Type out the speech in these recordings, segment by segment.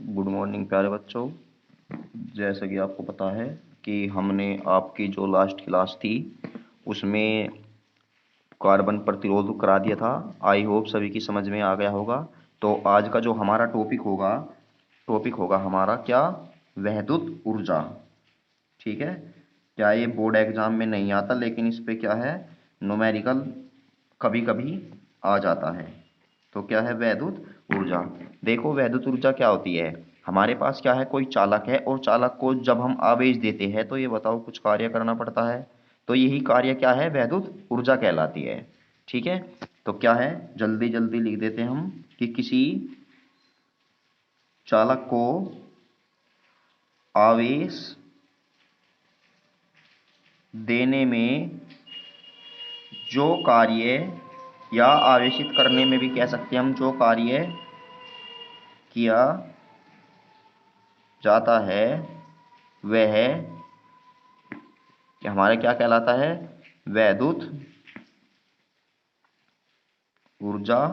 Good morning प्यारे बच्चों। जैसा कि आपको पता है कि हमने आपकी जो लास्ट क्लास थी उसमें कार्बन प्रतिरोध करा दिया था। आई होप सभी की समझ में आ गया होगा। तो आज का जो हमारा टॉपिक होगा हमारा क्या, वैद्युत ऊर्जा। ठीक है। क्या ये बोर्ड एग्जाम में नहीं आता, लेकिन इस पे क्या है, न्यूमेरिकल कभी कभी आ जाता है। तो क्या है वैद्युत ऊर्जा। देखो वैद्युत ऊर्जा क्या होती है। हमारे पास क्या है, कोई चालक है और चालक को जब हम आवेश देते हैं तो ये बताओ कुछ कार्य करना पड़ता है। तो यही कार्य क्या है, वैद्युत ऊर्जा कहलाती है। ठीक है। तो क्या है, जल्दी जल्दी लिख देते हैं हम कि किसी चालक को आवेश देने में जो कार्य, या आवेशित करने में भी कह सकते हैं हम, जो कार्य किया जाता है वह कि हमारा क्या कहलाता है, वैद्युत ऊर्जा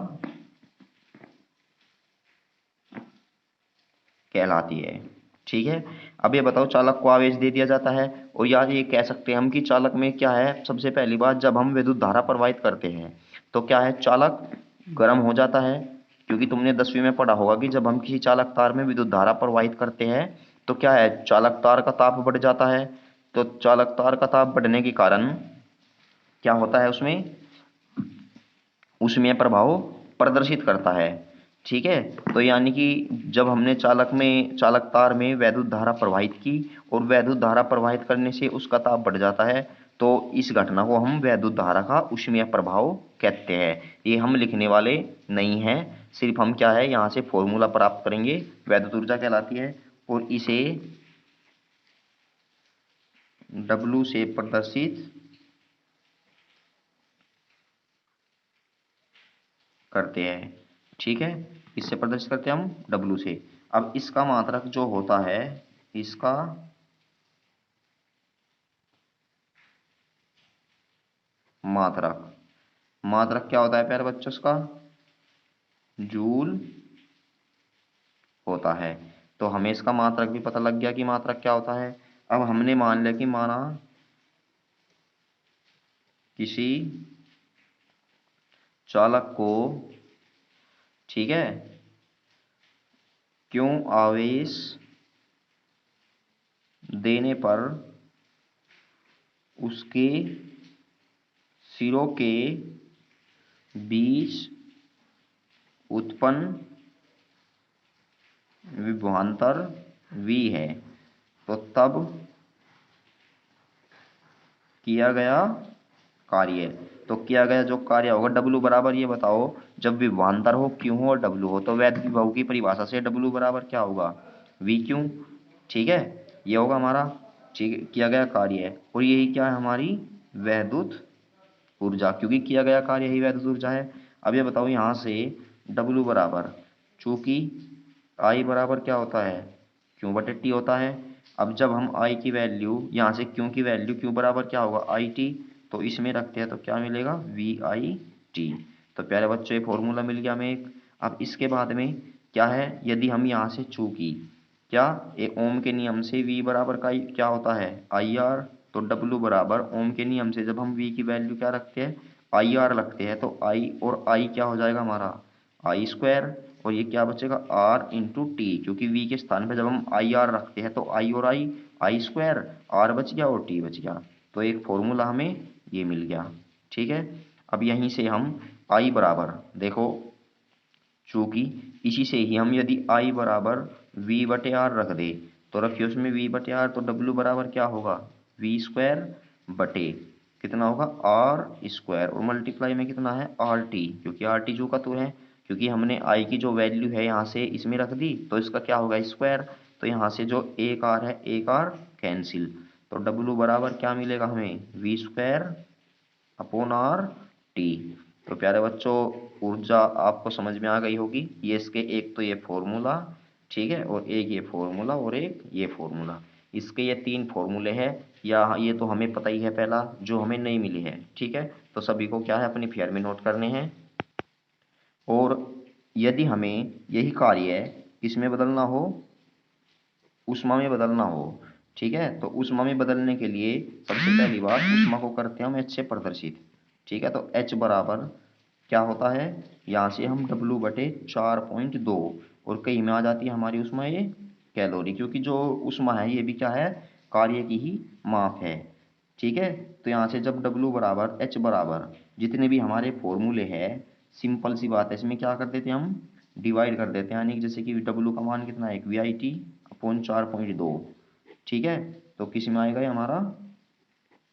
कहलाती है। ठीक है। अब ये बताओ, चालक को आवेश दे दिया जाता है और यार ये कह सकते हैं हम कि चालक में क्या है, सबसे पहली बात जब हम विद्युत धारा प्रवाहित करते हैं तो क्या है, चालक गर्म हो जाता है। क्योंकि तुमने 10वीं में पढ़ा होगा कि जब हम किसी चालक तार में विद्युत धारा प्रवाहित करते हैं तो क्या है, चालक तार का ताप बढ़ जाता है। तो चालक तार का ताप बढ़ने के कारण क्या होता है, उसमें प्रभाव प्रदर्शित करता है। ठीक है। तो यानी कि जब हमने चालक तार में वैद्युत धारा प्रवाहित की और वैद्युत धारा प्रवाहित करने से उसका ताप बढ़ जाता है, तो इस घटना को हम वैद्युत धारा का ऊष्मीय प्रभाव कहते हैं। ये हम लिखने वाले नहीं हैं, सिर्फ हम क्या है यहाँ से फॉर्मूला प्राप्त करेंगे। वैद्युत ऊर्जा कहलाती है और इसे W से प्रदर्शित करते हैं। ठीक है। इससे प्रदर्शित करते हैं हम W से। अब इसका मात्रक जो होता है, इसका मात्रक मात्रक क्या होता है प्यारे बच्चों, इसका जूल होता है। तो हमें इसका मात्रक भी पता लग गया कि मात्रक क्या होता है। अब हमने मान लिया कि माना किसी चालक को, ठीक है, क्यों आवेश देने पर उसके सिरों के बीच उत्पन्न विभवांतर V है, तो तब किया गया कार्य, तो किया गया जो कार्य होगा W बराबर, ये बताओ जब विभवांतर हो, Q हो और W हो, तो वैद्युत विभव की परिभाषा से W बराबर क्या होगा, VQ। ठीक है। ये होगा हमारा, ठीक है, किया गया कार्य है। और यही क्या है, हमारी वैद्युत ऊर्जा, क्योंकि किया गया कार्य ही वैद्युत ऊर्जा है। अब ये बताओ यहाँ से W बराबर, चूंकि I बराबर क्या होता है, Q बटे T होता है। अब जब हम I की वैल्यू यहाँ से Q की वैल्यू, Q बराबर क्या होगा IT, तो इसमें रखते हैं तो क्या मिलेगा, VIT। तो प्यारे बच्चों ये फॉर्मूला मिल गया हमें एक। अब इसके बाद में क्या है, यदि हम यहाँ से चूंकि क्या, एक ओम के नियम से V बराबर का क्या होता है IR, तो W बराबर ओम के नियम से जब हम V की वैल्यू क्या रखते हैं, IR रखते हैं, तो I और I क्या हो जाएगा हमारा I स्क्वायर, और ये क्या बचेगा R इंटू टी, क्योंकि V के स्थान पर जब हम IR रखते हैं तो I और I स्क्वायर, R बच गया और T बच गया। तो एक फॉर्मूला हमें ये मिल गया। ठीक है। अब यहीं से हम I बराबर देखो, चूंकि इसी से ही हम यदि I बराबर V बटे आर रख दे, तो रखिए उसमें V बटे आर, तो W बराबर क्या होगा, V स्क्वायर बटे कितना होगा R स्क्वायर, और मल्टीप्लाई में कितना है RT, क्योंकि RT जो का तो है, क्योंकि हमने I की जो वैल्यू है यहाँ से इसमें रख दी तो इसका क्या होगा स्क्वायर, तो यहाँ से जो एक R है एक R कैंसिल, तो W बराबर क्या मिलेगा हमें, V square upon R T. तो प्यारे बच्चों ऊर्जा आपको समझ में आ गई होगी। ये इसके एक तो ये फॉर्मूला, ठीक है, और एक ये फॉर्मूला और एक ये फॉर्मूला, इसके ये 3 फॉर्मूले हैं। या ये तो हमें पता ही है पहला, जो हमें नहीं मिली है। ठीक है। तो सभी को क्या है, अपनी फेयर में नोट करने हैं। और यदि हमें यही कार्य किस में बदलना हो, ऊष्मा में बदलना हो। ठीक है, तो ऊष्मा में बदलने के लिए सबसे पहली बात ऊष्मा को करते हैं हम एच से प्रदर्शित। ठीक है, तो एच बराबर क्या होता है, यहाँ से हम डब्लू बटे 4.2 और कई में आ जाती है हमारी ऊष्मा ये कैलोरी, क्योंकि जो ऊष्मा है ये भी क्या है, कार्य की ही माप है। ठीक है, तो यहाँ से जब डब्लू बराबर एच बराबर जितने भी हमारे फॉर्मूले हैं, सिंपल सी बात है, इसमें क्या कर देते हैं हम, डिवाइड कर देते हैं, यानी कि जैसे कि डब्लू का मान कितना है, वी आई टी अपॉन 4.2। ठीक है, तो किस में आएगा ये हमारा,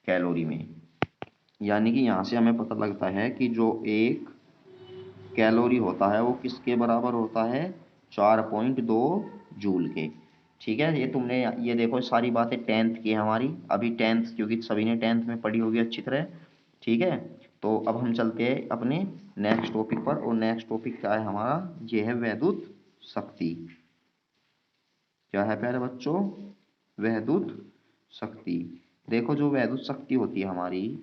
कैलोरी में। यानी कि यहाँ से हमें पता लगता है कि जो एक कैलोरी होता है वो किसके बराबर होता है, 4.2 जूल के। ठीक है, ये तुमने ये देखो सारी बातें टेंथ की है हमारी, अभी टेंथ क्योंकि सभी ने टेंथ में पढ़ी होगी अच्छी तरह। ठीक है, तो अब हम चलते हैं अपने नेक्स्ट टॉपिक पर, और नेक्स्ट टॉपिक क्या है हमारा, ये है वैद्युत शक्ति। क्या है प्यारे बच्चों, वैद्युत शक्ति। देखो जो वैद्युत शक्ति होती है हमारी,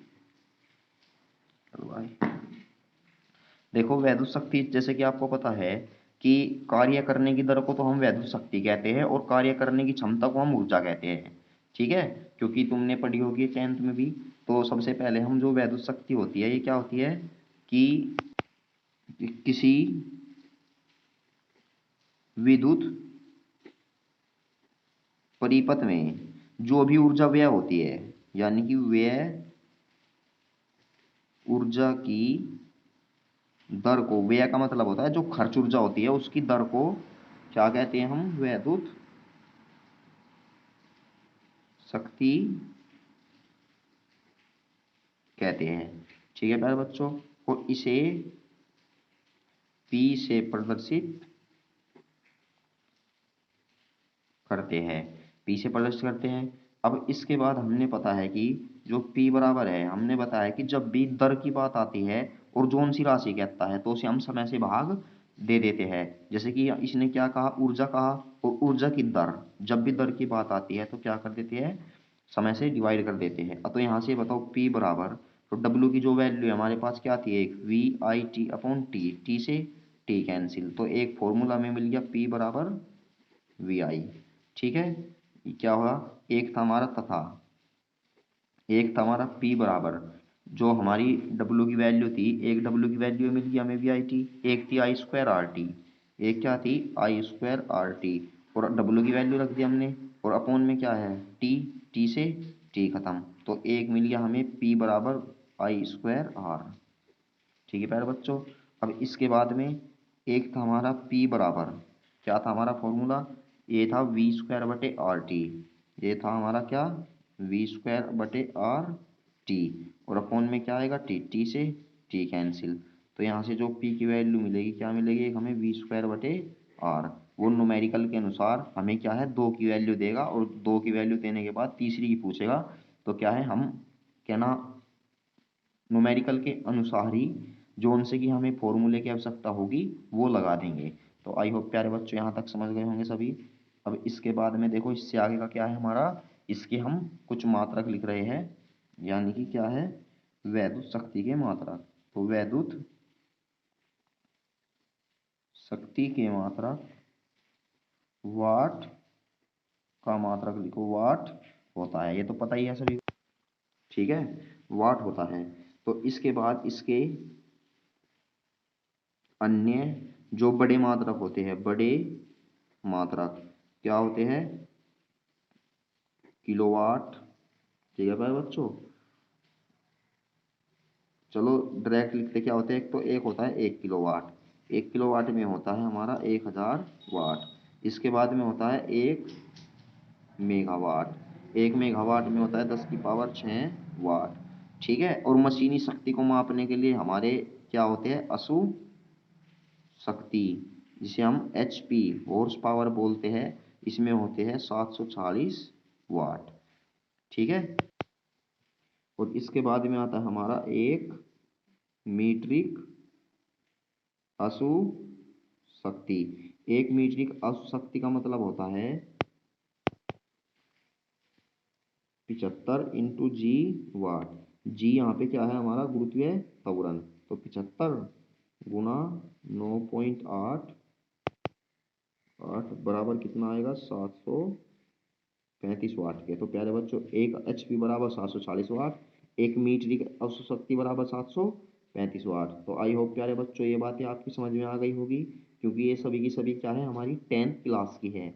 देखो वैद्युत शक्ति जैसे कि आपको पता है कि कार्य करने की दर को तो हम वैद्युत शक्ति कहते हैं और कार्य करने की क्षमता को हम ऊर्जा कहते हैं। ठीक है, क्योंकि तुमने पढ़ी होगी टेंथ में भी। तो सबसे पहले हम जो वैद्युत शक्ति होती है ये क्या होती है कि किसी विद्युत परिपथ में जो भी ऊर्जा व्यय होती है, यानी कि व्यय ऊर्जा की दर को, व्यय का मतलब होता है जो खर्च ऊर्जा होती है उसकी दर को क्या कहते हैं हम, वैद्युत शक्ति कहते हैं। ठीक है प्यारे बच्चों, और इसे P से प्रदर्शित करते हैं, P से प्रदर्शित करते हैं। अब इसके बाद हमने पता है कि जो P बराबर है, हमने बताया कि जब भी दर की बात आती है और जोन सी राशि कहता है तो उसे हम समय से भाग दे देते हैं। जैसे कि इसने क्या कहा, ऊर्जा कहा, और ऊर्जा की दर, जब भी दर की बात आती है तो क्या कर देते हैं, समय से डिवाइड कर देते हैं। अब तो यहाँ से बताओ P बराबर, तो W की जो वैल्यू है हमारे पास क्या थी, एक V I T upon T, T से टी कैंसिल, तो एक फॉर्मूला में मिल गया P बराबर वी आई। ठीक है, ये क्या हुआ, एक था हमारा तथा, एक था हमारा P बराबर जो हमारी W की वैल्यू थी, एक W की वैल्यू मिल गई हमें वी आई टी, एक थी आई स्क्वायर आर टी, एक क्या थी आई स्क्वायर आर टी, और W की वैल्यू रख दी हमने, और अपॉन में क्या है टी, टी से टी खत्म, तो एक मिल गया हमें P बराबर आई स्क्वायर आर। ठीक है प्यारे बच्चों, अब इसके बाद में एक था हमारा P बराबर, क्या था हमारा फॉर्मूला, ये था वी स्क्वायर बटे आर टी, ये था हमारा क्या, वी स्क्वायर बटे आर टी, और अपॉन में क्या आएगा टी, टी से टी कैंसिल, तो यहाँ से जो P की वैल्यू मिलेगी क्या मिलेगी, एक हमें वी स्क्वायर बटे आर, वो न्यूमेरिकल के अनुसार हमें क्या है 2 की वैल्यू देगा, और 2 की वैल्यू देने के बाद तीसरी की पूछेगा, तो क्या है हम क्या ना न्यूमेरिकल के अनुसार ही जो उनसे कि हमें फॉर्मूले की आवश्यकता होगी वो लगा देंगे। तो आई होप प्यारे बच्चों यहाँ तक समझ गए होंगे सभी। अब इसके बाद में देखो इससे आगे का क्या है हमारा, इसके हम कुछ मात्रक लिख रहे हैं, यानी कि क्या है, वैद्युत शक्ति के मात्रक। तो वैद्युत शक्ति के मात्रक, वाट का मात्रक लिखो, वाट होता है, ये तो पता ही है सभी। ठीक है, वाट होता है। तो इसके बाद इसके अन्य जो बड़े मात्रक होते हैं, बड़े मात्रक क्या होते हैं, किलोवाट। ठीक है भाई बच्चों, चलो डायरेक्ट लिखते क्या होते हैं, एक तो एक होता है 1 किलोवाट, 1 किलोवाट में होता है हमारा 1000 वाट। इसके बाद में होता है 1 मेगावाट, 1 मेगावाट में होता है 10 की पावर 6 वाट। ठीक है, और मशीनी शक्ति को मापने के लिए हमारे क्या होते हैं, अशु शक्ति, जिसे हम एच पी हॉर्स पावर बोलते हैं, इसमें होते हैं 740 वाट। ठीक है, और इसके बाद में आता है हमारा एक मीट्रिक अशु शक्ति। एक मीट्रिक अशु शक्ति का मतलब होता है 75 × जी वाट। जी यहाँ पे क्या है हमारा, गुरुत्वीय त्वरण, तो 75 × 9.8 8 बराबर कितना आएगा 735 वाट के। तो प्यारे बच्चों एक HP बराबर 740 वाट, एक मीटर की औसत शक्ति बराबर 735 वाट। तो आई होप प्यारे बच्चों ये बातें आपकी समझ में आ गई होगी, क्योंकि ये सभी की सभी क्या है हमारी 10th क्लास की है।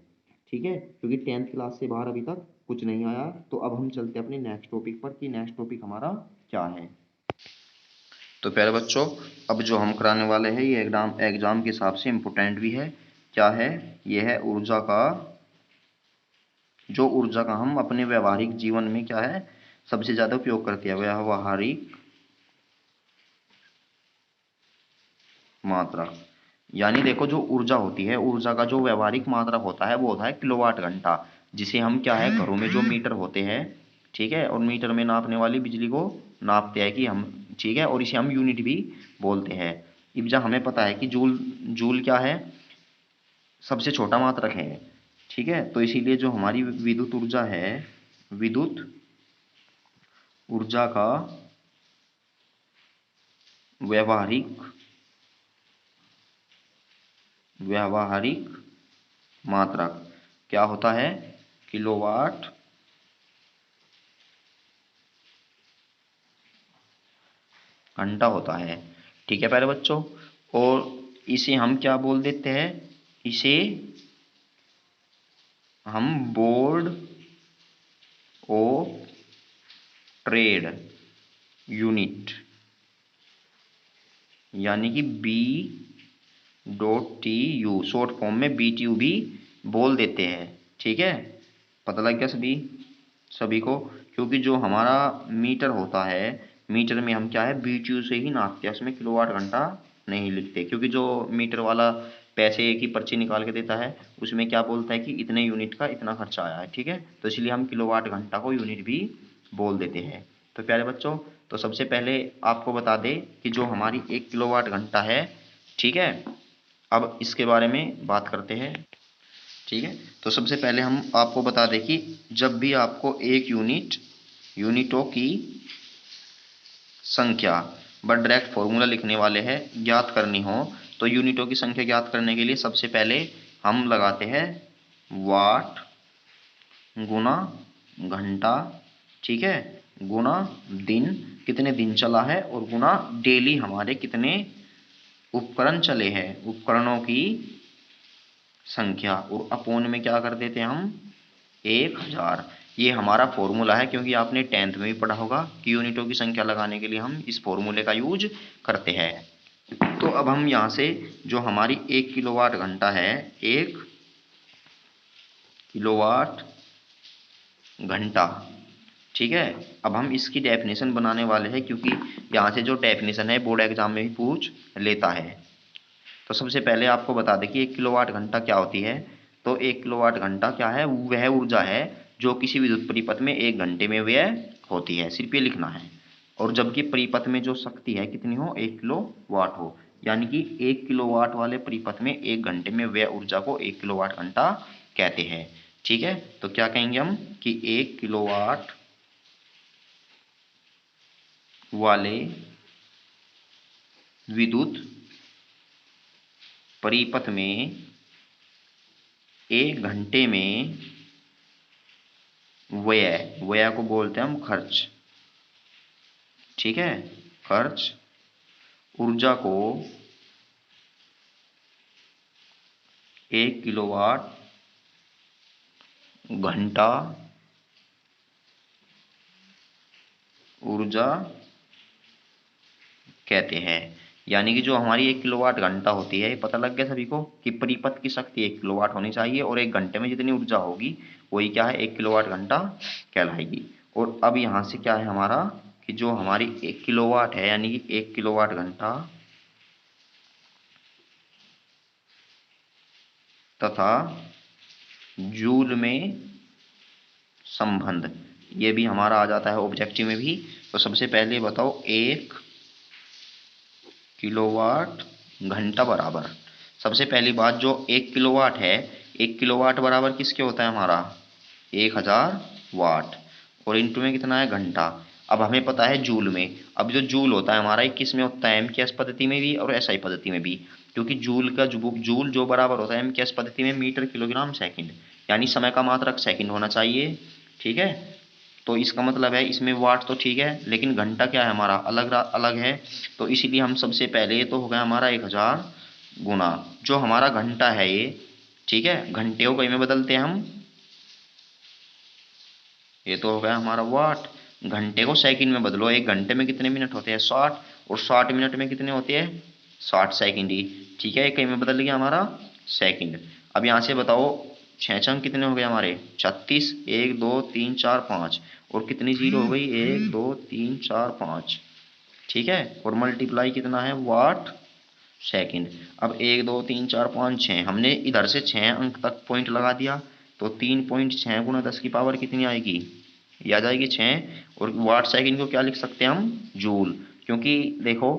ठीक है, क्योंकि 10th क्लास से बाहर अभी तक कुछ नहीं आया। तो अब हम चलते हैं अपने नेक्स्ट टॉपिक पर कि नेक्स्ट टॉपिक हमारा क्या है। तो प्यारे बच्चों अब जो हम कराने वाले हैं ये एग्जाम के हिसाब से इम्पोर्टेंट भी है। क्या है? ये है ऊर्जा का, जो ऊर्जा का हम अपने व्यवहारिक जीवन में क्या है सबसे ज्यादा उपयोग करते हैं, व्यवहारिक मात्रा। यानी देखो जो ऊर्जा होती है, ऊर्जा का जो व्यवहारिक मात्रा होता है वो होता है किलोवाट घंटा, जिसे हम क्या है घरों में जो मीटर होते हैं, ठीक है, और मीटर में नापने वाली बिजली को नापते हैं कि हम, ठीक है, और इसे हम यूनिट भी बोलते हैं। अब जब हमें पता है कि जूल, जूल क्या है सबसे छोटा मात्रक है, ठीक है, तो इसीलिए जो हमारी विद्युत ऊर्जा है, विद्युत ऊर्जा का व्यवहारिक व्यवहारिक मात्रक क्या होता है? किलोवाट घंटा होता है। ठीक है प्यारे बच्चों, और इसे हम क्या बोल देते हैं? इसे हम बोर्ड ऑफ ट्रेड यूनिट यानी कि B.TU शॉर्ट फॉर्म में BTU भी बोल देते हैं। ठीक है, पता लग गया सभी सभी को, क्योंकि जो हमारा मीटर होता है, मीटर में हम क्या है BTU से ही नापते हैं, उसमें किलोवाट घंटा नहीं लिखते, क्योंकि जो मीटर वाला पैसे की पर्ची निकाल के देता है उसमें क्या बोलता है कि इतने यूनिट का इतना खर्चा आया है। ठीक है, तो इसलिए हम किलोवाट घंटा को यूनिट भी बोल देते हैं। तो प्यारे बच्चों, तो सबसे पहले आपको बता दें कि जो हमारी 1 किलोवाट घंटा है, ठीक है, अब इसके बारे में बात करते हैं। ठीक है, तो सबसे पहले हम आपको बता दें कि जब भी आपको एक यूनिटों की संख्या व डायरेक्ट फॉर्मूला लिखने वाले हैं ज्ञात करनी हो, तो यूनिटों की संख्या ज्ञात करने के लिए सबसे पहले हम लगाते हैं वाट गुना घंटा, ठीक है, गुना दिन, कितने दिन चला है, और गुना डेली हमारे कितने उपकरण चले हैं, उपकरणों की संख्या, और अपोन में क्या कर देते हैं हम 1000। ये हमारा फॉर्मूला है, क्योंकि आपने 10th में भी पढ़ा होगा कि यूनिटों की संख्या लगाने के लिए हम इस फॉर्मूले का यूज करते हैं। तो अब हम यहाँ से जो हमारी 1 किलोवाट घंटा है, 1 किलोवाट घंटा, ठीक है, अब हम इसकी डेफिनेशन बनाने वाले हैं, क्योंकि यहाँ से जो डेफिनेशन है बोर्ड एग्जाम में भी पूछ लेता है। तो सबसे पहले आपको बता दें कि 1 किलोवाट घंटा क्या होती है। तो 1 किलोवाट घंटा क्या है? वह ऊर्जा है जो किसी विद्युत परिपथ में 1 घंटे में व्यय होती है, सिर्फ ये लिखना है। और जबकि परिपथ में जो शक्ति है कितनी हो? 1 किलोवाट हो, यानी कि 1 किलोवाट वाले परिपथ में 1 घंटे में व्यय ऊर्जा को 1 किलोवाट घंटा कहते हैं। ठीक है, तो क्या कहेंगे हम कि 1 किलोवाट वाले विद्युत परिपथ में 1 घंटे में व्यय को बोलते हैं हम खर्च, ठीक है, खर्च ऊर्जा को 1 किलोवाट घंटा ऊर्जा कहते हैं। यानी कि जो हमारी 1 किलोवाट घंटा होती है, ये पता लग गया सभी को कि परिपथ की शक्ति 1 किलोवाट होनी चाहिए, और 1 घंटे में जितनी ऊर्जा होगी वही क्या है 1 किलोवाट घंटा कहलाएगी। और अब यहाँ से क्या है हमारा कि जो हमारी 1 किलोवाट है, यानी कि 1 किलोवाट घंटा तथा जूल में संबंध, ये भी हमारा आ जाता है ऑब्जेक्टिव में भी। तो सबसे पहले बताओ 1 किलोवाट घंटा बराबर, सबसे पहली बात जो 1 किलोवाट है, 1 किलोवाट बराबर किसके होता है हमारा 1000 वाट, और इंटू में कितना है घंटा। अब हमें पता है जूल में, अब जो जूल होता है हमारा एक किस में होता है, एम की एस पद्धति में भी और एसआई पद्धति में भी, क्योंकि जूल का जूल जो बराबर होता है एम की एस पद्धति में मीटर किलोग्राम सेकंड, यानी समय का मात्रक सेकंड होना चाहिए। ठीक है, तो इसका मतलब है इसमें वाट तो ठीक है, लेकिन घंटा क्या है हमारा अलग अलग है, तो इसीलिए हम सबसे पहले ये तो हो गया हमारा 1000 गुना जो हमारा घंटा है ये। ठीक है, घंटे को कहीं में बदलते हैं हम, ये तो हो गया हमारा वाट। घंटे को सेकंड में बदलो, एक घंटे में कितने मिनट होते हैं 60, और 60 मिनट में कितने होते हैं 60 सेकंड ही। ठीक है, कहीं में बदल गया हमारा सेकंड। अब यहाँ से बताओ छः छंग कितने हो गए हमारे 36, 1 2 3 4 5, और कितनी जीरो हो गई 1 2 3 4 5। ठीक है, और मल्टीप्लाई कितना है वाट सेकंड। अब 1 2 3 4 5 6, हमने इधर से 6 अंक तक पॉइंट लगा दिया, तो 3.6 गुना 10 की पावर कितनी आएगी, ये आ जाएगी 6। और वाट सेकंड को क्या लिख सकते हैं हम जूल, क्योंकि देखो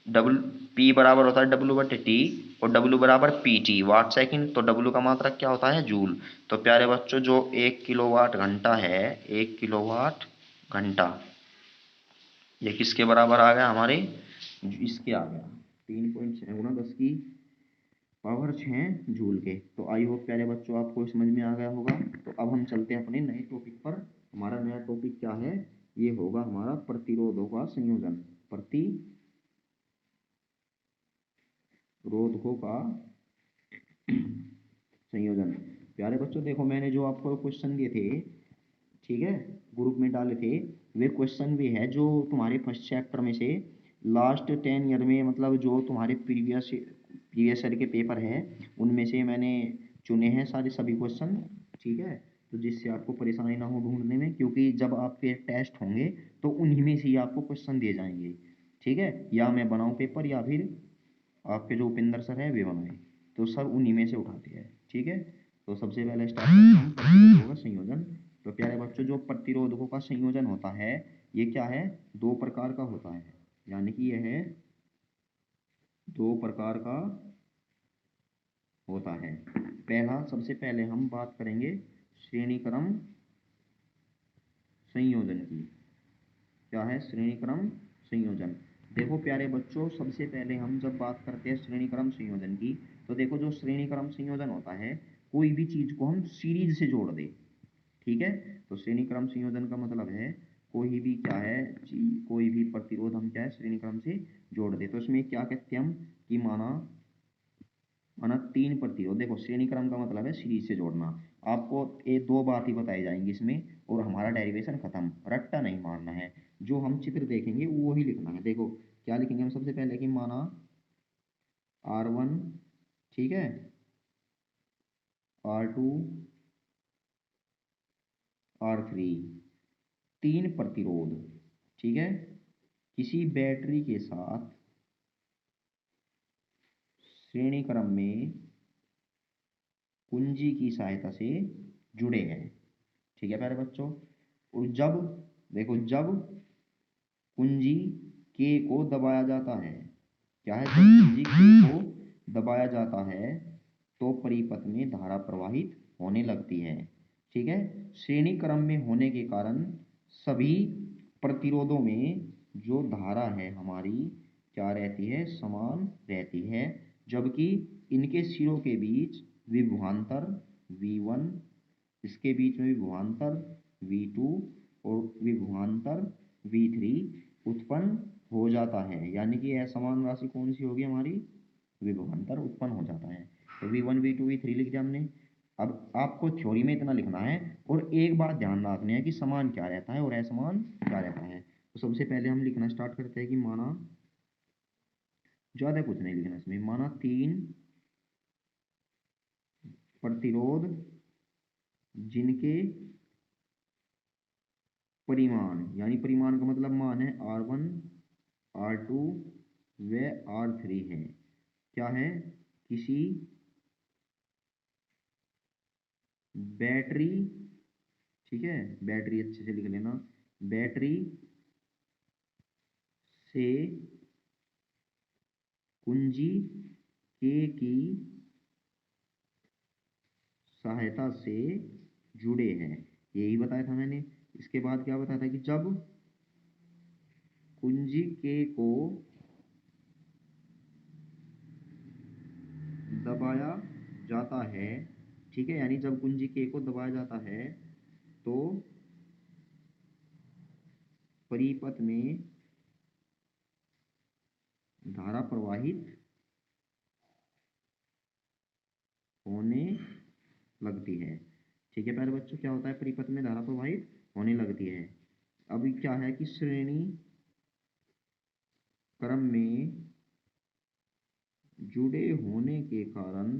डब्ल्यू पी बराबर होता है डब्ल्यू बटे टी, और डब्ल्यू बराबर पी टी वाट सेकंड, तो डब्ल्यू का मात्रक क्या होता है जूल। तो प्यारे बच्चों जो 1 किलोवाट घंटा है, 1 किलोवाट घंटा, ये किसके बराबर आ गया हमारे, इसके आ गया 3.6 गुना 10 की पावर 6 जूल के। तो आई होप प्यारे बच्चों आपको समझ में आ गया होगा। तो अब हम चलते हैं अपने नए टॉपिक पर। हमारा नया टॉपिक क्या है, ये होगा हमारा प्रतिरोधों का संयोजन, प्रतिरोधकों का संयोजन। प्यारे बच्चों देखो मैंने जो आपको क्वेश्चन दिए थे, ठीक है, ग्रुप में डाले थे, वे क्वेश्चन भी है जो तुम्हारे फर्स्ट चैप्टर में से लास्ट 10 ईयर में, मतलब जो तुम्हारे प्रीवियस ईयर के पेपर है उनमें से मैंने चुने हैं सारे सभी क्वेश्चन। ठीक है, तो जिससे आपको परेशानी ना हो ढूंढने में, क्योंकि जब आपके टेस्ट होंगे तो उन्हीं में से ही आपको क्वेश्चन दिए जाएंगे। ठीक है, या मैं बनाऊं पेपर या फिर आपके जो उपेंद्र सर है वे बनाए, तो सर उन्हीं में से उठाते हैं। ठीक है, तो सबसे पहले स्टार्ट करते हैं हम प्रतिरोधकों का संयोजन। तो प्यारे बच्चों जो प्रतिरोधकों का संयोजन होता है ये क्या है, दो प्रकार का होता है, यानी कि यह है दो प्रकार का होता है। पहला, सबसे पहले हम बात करेंगे श्रेणी क्रम संयोजन की। क्या है श्रेणी क्रम संयोजन। देखो प्यारे बच्चों सबसे पहले हम जब बात करते हैं श्रेणी क्रम संयोजन की, तो देखो जो श्रेणी क्रम संयोजन होता है कोई भी चीज को हम सीरीज से जोड़ दे। ठीक है, तो श्रेणी क्रम संयोजन का मतलब है कोई भी क्या है कोई भी प्रतिरोध हम क्या है श्रेणी क्रम से जोड़ दे। तो इसमें क्या कहते हैं हम कि माना माना 3 प्रतिरोध, देखो श्रेणी क्रम का मतलब है सीरीज से जोड़ना। आपको ये दो बात ही बताई जाएंगी इसमें और हमारा डेरिवेशन खत्म, रट्टा नहीं मारना है, जो हम चित्र देखेंगे वो ही लिखना है। देखो क्या लिखेंगे हम सबसे पहले कि माना R1, ठीक है, R2, R3, 3 प्रतिरोध। ठीक है, किसी बैटरी के साथ श्रेणी क्रम में कुंजी की सहायता से जुड़े हैं। ठीक है प्यारे बच्चों, और जब देखो जब कुंजी के को दबाया जाता है, क्या है जब कुंजी के को दबाया जाता है तो परिपथ में धारा प्रवाहित होने लगती है। ठीक है, श्रेणी क्रम में होने के कारण सभी प्रतिरोधों में जो धारा है हमारी क्या रहती है, समान रहती है, जबकि इनके सिरों के बीच विभवांतर V1, इसके बीच में विभवांतर V2 और विभवांतर V3 उत्पन्न हो जाता है। यानी कि असमान राशि कौन सी होगी हमारी, विभवांतर उत्पन्न हो जाता है। तो V1 V2 V3 लिख दिया हमने। अब आपको थ्योरी में इतना लिखना है, और एक बात ध्यान रखनी है कि समान क्या रहता है और असमान क्या रहता है। तो सबसे पहले हम लिखना स्टार्ट करते हैं कि माना, ज्यादा कुछ नहीं लिखना इसमें, माना 3 प्रतिरोध जिनके परिमाण, यानी परिमाण का मतलब मान है R1, R2 व R3 है, क्या है, किसी बैटरी, ठीक है, बैटरी अच्छे से लिख लेना, बैटरी से कुंजी के की सहायता से जुड़े हैं, यही बताया था मैंने। इसके बाद क्या बताया था कि जब कुंजी के को दबाया जाता है, ठीक है, यानी जब कुंजी के को दबाया जाता है तो परिपथ में धारा प्रवाहित होने लगती है। ठीक है प्यारे बच्चों, क्या होता है, परिपथ में धारा प्रवाहित होने लगती है। अभी क्या है कि श्रेणी क्रम में जुड़े होने के कारण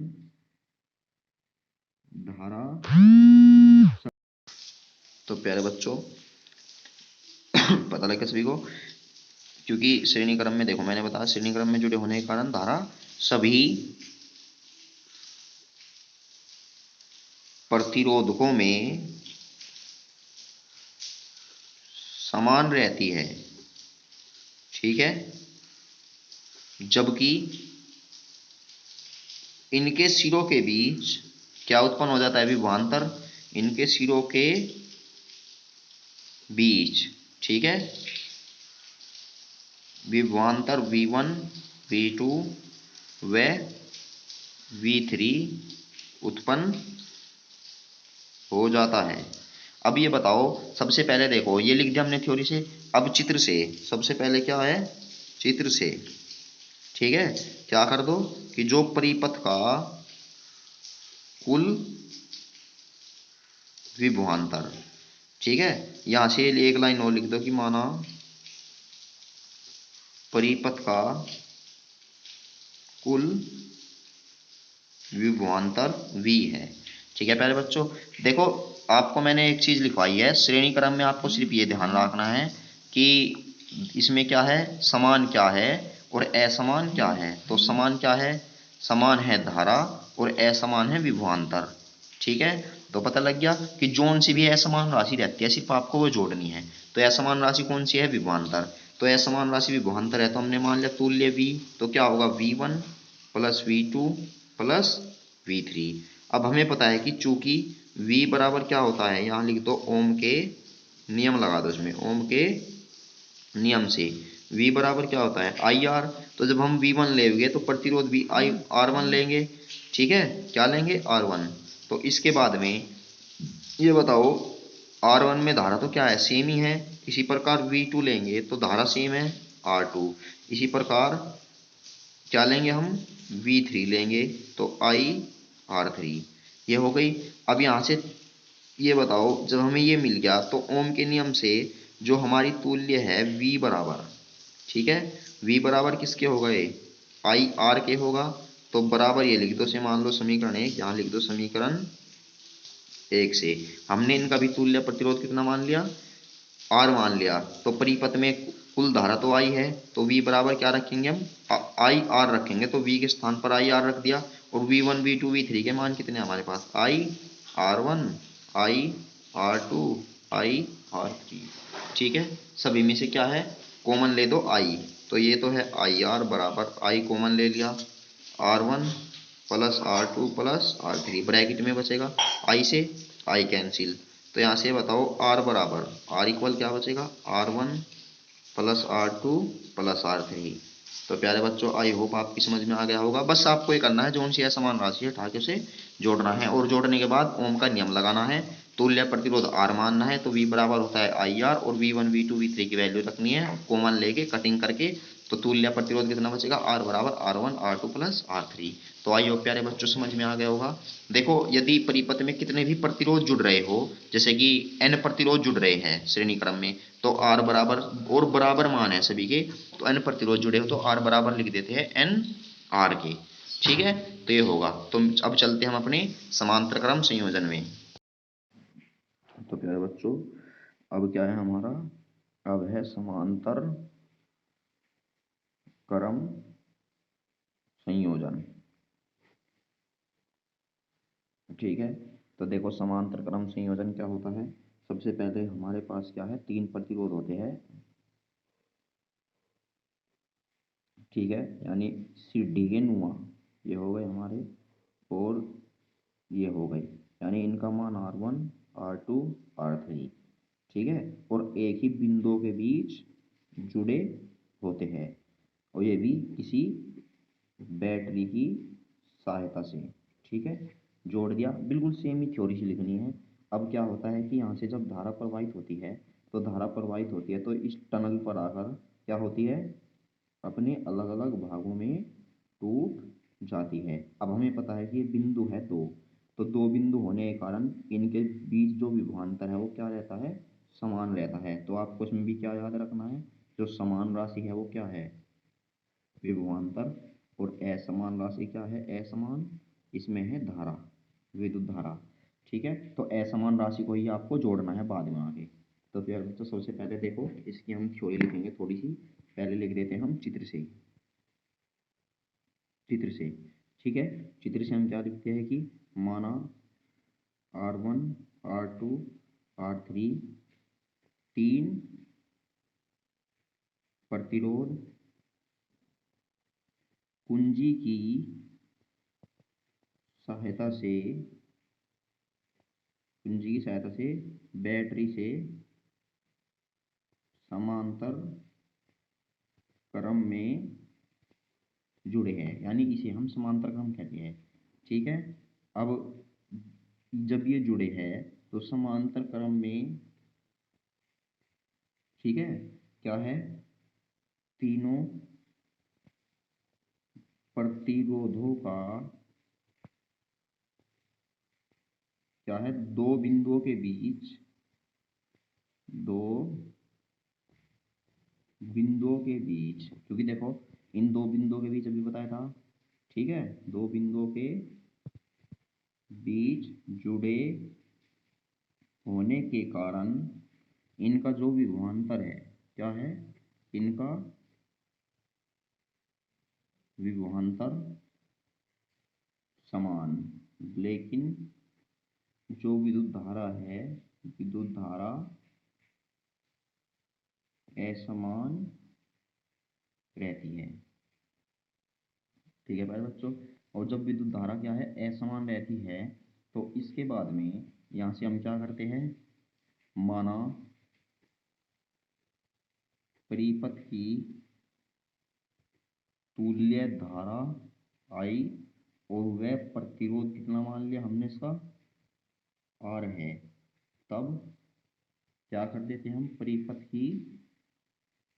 धारा, तो प्यारे बच्चों पता लगा सभी को, क्योंकि श्रेणी क्रम में देखो मैंने बताया श्रेणी क्रम में जुड़े होने के कारण धारा सभी प्रतिरोधकों में समान रहती है, ठीक है, जबकि इनके सिरों के बीच क्या उत्पन्न हो जाता है, विभवांतर इनके सिरों के बीच, ठीक है, विभवांतर V1 V2 व V3 उत्पन्न हो जाता है। अब ये बताओ, सबसे पहले देखो ये लिख दिया हमने थ्योरी से, अब चित्र से, सबसे पहले क्या है, चित्र से, ठीक है, क्या कर दो कि जो परिपथ का कुल विभवांतर, ठीक है, यहां से एक लाइन और लिख दो कि माना परिपथ का कुल विभवांतर V है, ठीक है प्यारे बच्चों। देखो आपको मैंने एक चीज लिखवाई है, श्रेणी क्रम में आपको सिर्फ ये ध्यान रखना है कि इसमें क्या है, समान क्या है और असमान क्या है। तो समान क्या है, समान है धारा और असमान है विभवांतर, ठीक है। तो पता लग गया कि जोन सी भी असमान राशि रहती है सिर्फ आपको वो जोड़नी है। तो असमान राशि कौन सी है, विभवांतर। तो असमान राशि विभवांतर है तो हमने मान लिया तुल्य V, तो क्या होगा V1 plus V2 plus V3। अब हमें पता है कि चूंकि V बराबर क्या होता है, यहां लिख दो ओम के नियम लगा दो इसमें, ओम के नियम से V बराबर क्या होता है IR। तो जब हम V1 लेंगे तो प्रतिरोध भी R1 लेंगे, ठीक है, क्या लेंगे R1। तो इसके बाद में ये बताओ R1 में धारा तो क्या है, सेम ही है। इसी प्रकार V2 लेंगे तो धारा सेम है R2। इसी प्रकार क्या लेंगे हम, V3 लेंगे तो IR3। ये हो गई। अब यहां से ये बताओ जब हमें ये मिल गया तो ओम के नियम से जो हमारी तुल्य है V बराबर, ठीक है, V बराबर किसके होगा, ये IR के होगा। तो बराबर ये लिख दो से मान लो समीकरण 1, यहाँ लिख दो समीकरण 1 से हमने इनका भी तुल्य प्रतिरोध कितना मान लिया, R मान लिया। तो परिपथ में कुल धारा तो I है, तो V बराबर क्या रखेंगे हम, IR रखेंगे। तो V के स्थान पर IR रख दिया और V1 V2 V3 के मान कितने हमारे पास, IR1 IR2 IR3, ठीक है। सभी में से क्या है, कॉमन ले दो I। तो ये तो है IR बराबर I कॉमन ले लिया, R1 plus R2 plus R3 bracket में बचेगा I से I कैंसिल। तो यहाँ से बताओ R बराबर, R इक्वल क्या बचेगा, R1 plus R2 plus R3। तो प्यारे बच्चों आई होप आपकी समझ में आ गया होगा। बस आपको ये करना है जो सी असमान राशि है ठाके उसे जोड़ना है और जोड़ने के बाद ओम का नियम लगाना है। तुल्य प्रतिरोध R मानना है तो V बराबर होता है IR और V1 V2 V3 की वैल्यू रखनी है कॉमन लेके कटिंग करके। तो तुल्य प्रतिरोध कितना बचेगा, R बराबर R1 R2 प्लस R3। तो आई होप प्यारे बच्चों समझ में आ गया होगा। देखो यदि परिपथ में कितने भी प्रतिरोध जुड़ रहे हो, जैसे कि N प्रतिरोध जुड़ रहे हैं श्रेणी क्रम में, तो R बराबर और बराबर मान है सभी के, तो N प्रतिरोध जुड़े हो तो R बराबर लिख देते हैं N R के, ठीक है। तो ये होगा। तो अब चलते हैं हम अपने समांतर क्रम संयोजन में। तो प्यारे बच्चों अब क्या है हमारा, अब है समांतर क्रम संयोजन, ठीक है। तो देखो समांतर क्रम संयोजन क्या होता है, सबसे पहले हमारे पास क्या है, तीन प्रतिरोध होते हैं, ठीक है, यानी सीढ़ी के नुमा ये हो गए हमारे और ये हो गई, यानी इनका मान R1 R2 R3, ठीक है। और एक ही बिंदु के बीच जुड़े होते हैं, और ये भी किसी बैटरी की सहायता से। ठीक है, जोड़ दिया, बिल्कुल सेम ही थ्योरी से लिखनी है। अब क्या होता है कि यहाँ से जब धारा प्रवाहित होती है, तो धारा प्रवाहित होती है तो इस टनल पर आकर क्या होती है, अपने अलग अलग भागों में टूट जाती है। अब हमें पता है कि ये बिंदु है दो, तो दो बिंदु होने के कारण इनके बीच जो विभवांतर है वो क्या रहता है, समान रहता है। तो आपको इसमें भी क्या याद रखना है, जो समान राशि है वो क्या है, विभवांतर। और असमान राशि क्या है, असमान, इसमें है धारा, विद्युत धारा। ठीक है, तो असमान राशि को ही आपको जोड़ना है बाद में आगे। तो फिर तो सबसे पहले देखो इसकी हम थ्योरी लिखेंगे थोड़ी सी, पहले लिख देते हैं हम चित्र से, चित्र से। ठीक है, चित्र से हम क्या लिखते हैं कि माना R1, R2, R3 तीन प्रतिरोध कुंजी की सहायता से, कुंजी की सहायता से बैटरी से समांतर क्रम में जुड़े हैं, यानी इसे हम समांतर क्रम कहते हैं। ठीक है, अब जब ये जुड़े हैं तो समांतर क्रम में, ठीक है, क्या है, तीनों प्रतिरोधों का क्या है, दो बिंदुओं के बीच, दो बिंदुओं के बीच, क्योंकि देखो इन दो बिंदुओं के बीच अभी बताया था। ठीक है, दो बिंदुओं के बीच जुड़े होने के कारण इनका जो विभवांतर है क्या है, इनका विभवांतर समान, लेकिन जो विद्युत धारा है, विद्युत धारा असमान रहती है। ठीक है प्यारे बच्चों, और जब विद्युत धारा क्या है, असमान रहती है, तो इसके बाद में यहाँ से हम क्या करते हैं, माना परिपथ की तुल्य धारा आई, और वह प्रतिरोध कितना मान लिया हमने इसका, R है, तब क्या कर देते हैं हम, परिपथ की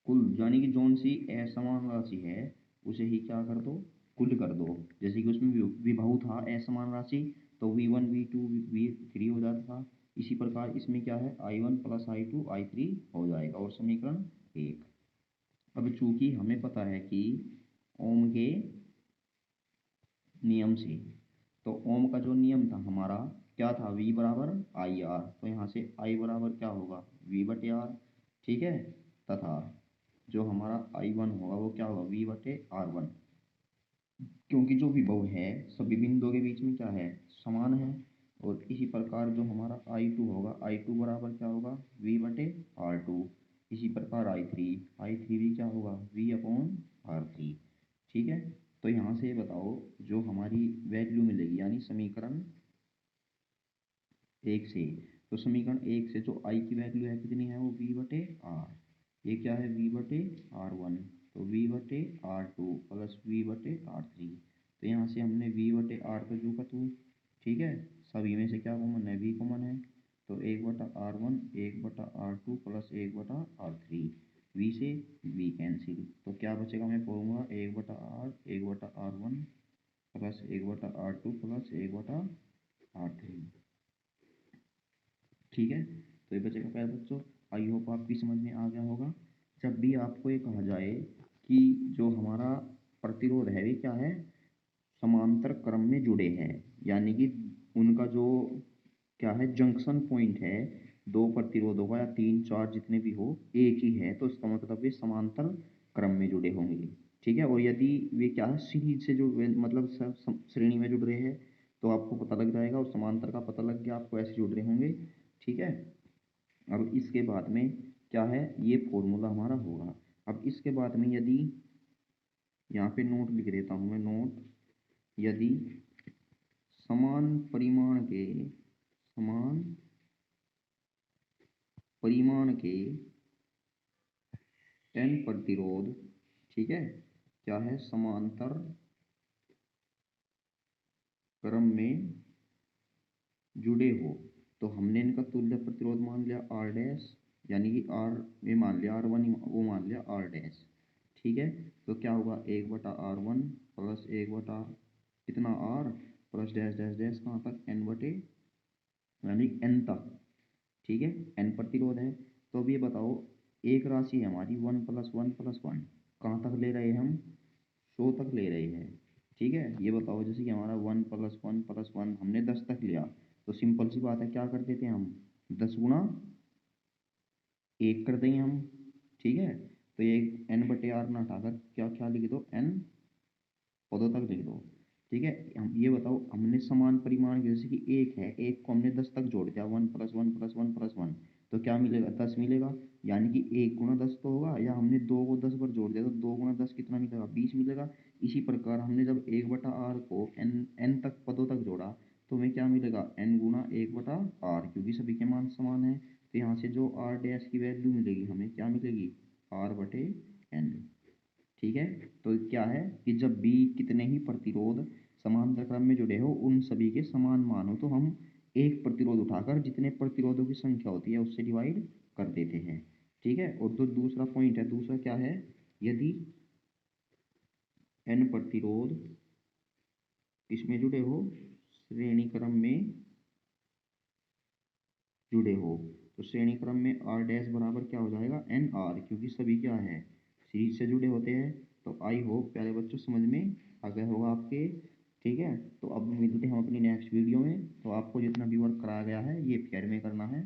कुल, यानी कि जोन सी असमान राशि है उसे ही क्या कर दो, कुल कर दो। जैसे कि उसमें विभव था असमान राशि, तो V1 V2 V3 हो जाता था। इसी प्रकार इसमें क्या है, I1 प्लस I2 I3 हो जाएगा, और समीकरण 1। अब चूंकि हमें पता है कि ओम के नियम से, तो ओम का जो नियम था हमारा क्या था, V बराबर आई आर, तो यहाँ से I बराबर क्या होगा, V बटे आर। ठीक है, तथा जो हमारा I1 होगा वो क्या होगा, V बटे R1, क्योंकि जो विभव है सभी बिंदुओं के बीच में क्या है, समान है। और इसी प्रकार जो हमारा I2 होगा, I2 बराबर क्या होगा, V बटे R2। इसी प्रकार I3 भी क्या होगा, V अपॉन R3। ठीक है, तो यहाँ से बताओ जो हमारी वैल्यू मिलेगी, यानी समीकरण 1 से, तो समीकरण 1 से जो I की वैल्यू है कितनी है, वो V बटे R, ये क्या है, V बटे R1, तो V बटे R2 प्लस V बटे R3। तो यहाँ से हमने V बटे R का जो का टू, ठीक है, सभी में से क्या कॉमन है, V कॉमन है, तो 1/R1 1/R2 plus 1/R3, V से V कैंसिल, तो क्या बचेगा, मैं formula 1/R 1/R1 plus 1/R2 plus 1/R3। ठीक है, तो ये बचेगा प्यारे बच्चों। आई होप आपकी समझ में आ गया होगा। जब भी आपको ये कहा जाए कि जो हमारा प्रतिरोध है वे क्या है, समांतर क्रम में जुड़े हैं, यानी कि उनका जो क्या है, जंक्शन पॉइंट है, दो प्रतिरोधों का या तीन चार जितने भी हो एक ही है, तो इसका मतलब वे समांतर क्रम में जुड़े होंगे। ठीक है, और यदि वे क्या है, सीरीज से जो मतलब श्रेणी में जुड़ रहे हैं, तो आपको पता लग जाएगा, और समांतर का पता लग गया आपको, ऐसे जुड़ रहे होंगे। ठीक है, अब इसके बाद में क्या है, ये फॉर्मूला हमारा होगा। अब इसके बाद में यदि यहाँ पे नोट लिख देता हूँ मैं, नोट, यदि समान परिमाण के, समान परिमाण के n प्रतिरोध, ठीक है, क्या है, समांतर क्रम में जुड़े हो, तो हमने इनका तुल्य प्रतिरोध मान लिया आर डैश, यानी कि आर ये मान लिया आर वन, वो मान लिया आर डैश, ठीक है। तो क्या होगा, 1/R1 प्लस 1 कितना R plus dash dash dash कहाँ तक, n बटे, यानी n तक, ठीक है, n प्रतिरोध है। तो अब ये बताओ, एक राशि है हमारी 1+1+1, कहाँ तक ले रहे हैं हम, 100 तक ले रहे हैं, ठीक है। ये बताओ, जैसे कि हमारा 1+1+1 हमने 10 तक लिया, तो सिंपल सी बात है, क्या कर देते हैं हम, 10 गुणा 1 कर देंगे हम, ठीक है। तो ये n/r ना हटाकर क्या क्या लिख दो, n पदों तक लिख दो, ठीक है। हम ये बताओ, हमने समान परिमाण जैसे कि एक है, एक को हमने 10 तक जोड़ दिया, 1+1+1+1, तो क्या मिलेगा, 10 मिलेगा, यानी कि 1 गुणा 10 तो होगा, या हमने 2 को 10 पर जोड़ दिया तो 2 गुणा 10 कितना मिलेगा, 20 मिलेगा। इसी प्रकार हमने जब 1/r को n तक पदों तक जोड़ा, तो हमें क्या मिलेगा, n गुणा 1/r, क्योंकि सभी के मान समान है, तो यहाँ से जो r डैश की वैल्यू मिलेगी हमें क्या मिलेगी, r/n, ठीक है। तो क्या है कि जब भी कितने ही प्रतिरोध समांतर क्रम में जुड़े हो, उन सभी के समान मान हो, तो हम एक प्रतिरोध उठाकर जितने प्रतिरोधों की संख्या होती है उससे डिवाइड कर देते हैं, ठीक है। और तो दूसरा पॉइंट है, दूसरा क्या है, यदि n प्रतिरोध इसमें जुड़े हो, श्रेणी क्रम में जुड़े हो, तो श्रेणी क्रम में r डैश बराबर क्या हो जाएगा, एन आर, क्योंकि सभी क्या है, सीरीज से जुड़े होते हैं। तो आई होप प्यारे बच्चों समझ में आ गया होगा आपके, ठीक है। तो अब मिलते हैं हम अपनी नेक्स्ट वीडियो में। तो आपको जितना भी वर्क कराया गया है ये पेयर में करना है।